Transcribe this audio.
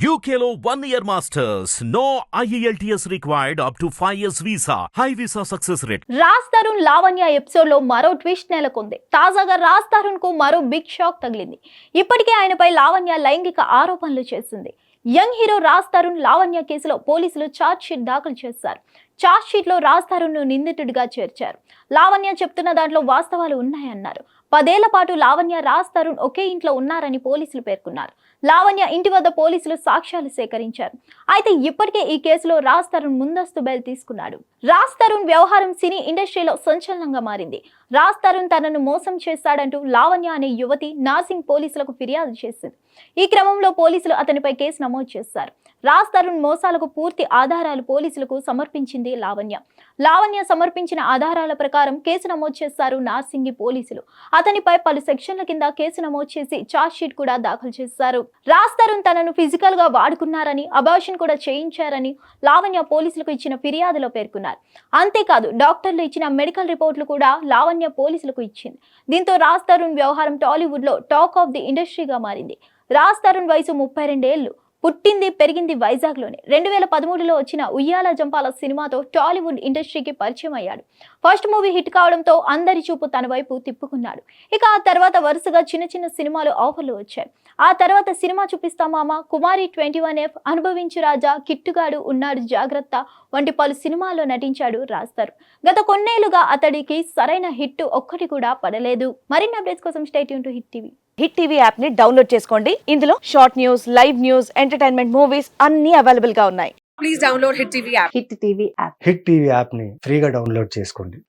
UKLO 1 year masters. No IELTS required up to 5 years visa. High visa success rate. Raj Tarun Lavanya episode లో మరో twist నెలకొంది. తాజాగా రాజ్ తరుణ్ కు మరో బిగ్ షాక్ తగిలింది. ఇప్పటికే ఆయనపై లావణ్య లైంగిక ఆరోపణలు చేసింది. యంగ్ హీరో రాజ్ తరుణ్ లావణ్య కేసులో పోలీసులు ఛార్జ్ షీట్ దాఖలు చేశారు. ఛార్జ్ షీట్ లో రాజ్ తరుణ్ ను నిందితుడిగా చేర్చారు. లావణ్య చెప్తున్న దాంట్లో వాస్తవాలు ఉన్నాయన్నారు. 10 ఏళ్ల పాటు లావణ్య రాజ్ తరుణ్ ఒకే ఇంట్లో ఉన్నారని పోలీసులు పేర్కొన్నారు. లావణ్య ఇంటి వద్ద పోలీసులు సాక్ష్యాలు సేకరించారు. అయితే ఇప్పటికే ఈ కేసులో రాజ్ తరుణ్ ముందస్తు బెయిల్ తీసుకున్నాడు. రాజ్ తరుణ్ వ్యవహారం సినీ ఇండస్ట్రీలో సంచలనంగా మారింది. రాజ్ తరుణ్ తనను మోసం చేశాడంటూ లావణ్య అనే యువతి నార్సింగ్ పోలీసులకు ఫిర్యాదు చేసింది. ఈ క్రమంలో పోలీసులు అతనిపై కేసు నమోదు చేశారు. రాజ్ తరుణ్ మోసాలకు పూర్తి ఆధారాలు పోలీసులకు సమర్పించింది లావణ్య. లావణ్య సమర్పించిన ఆధారాల ప్రకారం కేసు నమోదు చేశారు నార్సింగి పోలీసులు. అతనిపై పలు సెక్షన్ల కింద కేసు నమోదు చేసి ఛార్జ్ షీట్ కూడా దాఖలు చేశారు. రాజ్ తరుణ్ తనను ఫిజికల్ గా వాడుకున్నారని, అబార్షన్ కూడా చేయించారని లావణ్య పోలీసులకు ఇచ్చిన ఫిర్యాదులో పేర్కొన్నారు. అంతేకాదు డాక్టర్లు ఇచ్చిన మెడికల్ రిపోర్టులు కూడా లావణ్య పోలీసులకు ఇచ్చింది. దీంతో రాజ్ తరుణ్ వ్యవహారం టాలీవుడ్ లో టాక్ ఆఫ్ ది ఇండస్ట్రీగా మారింది. రాజ్ తరుణ్ వయసు 32 ఏళ్లు. పుట్టింది పెరిగింది వైజాగ్ లోనే. 2013లో వచ్చిన ఉయ్యాల జంపాల సినిమాతో టాలీవుడ్ ఇండస్ట్రీకి పరిచయం అయ్యాడు. ఫస్ట్ మూవీ హిట్ కావడంతో అందరి చూపు తన వైపు తిప్పుకున్నాడు. ఇక ఆ తర్వాత వరుసగా చిన్న చిన్న సినిమాలు ఆఫర్లు వచ్చాయి. ఆ తర్వాత సినిమా చూపిస్తా మామ, కుమారి 21F, అనుభవించు రాజా, కిట్టుగాడు, ఉన్నాడు జాగ్రత్త వంటి పలు సినిమాల్లో నటించాడు రాజ్ తరుణ్. గత కొన్నేళ్లుగా అతడికి సరైన హిట్ ఒక్కటి కూడా పడలేదు. మరిన్ని అప్డేట్స్ కోసం stay tune to hit TV. Hit TV app ని డౌన్లోడ్ చేసుకోండి. ఇందులో short news, live news, entertainment movies అన్ని అవైలబుల్ గా ఉన్నాయి. Please download Hit TV app. Hit TV app. Hit TV యాప్ని ఫ్రీగా డౌన్లోడ్ చేసుకోండి.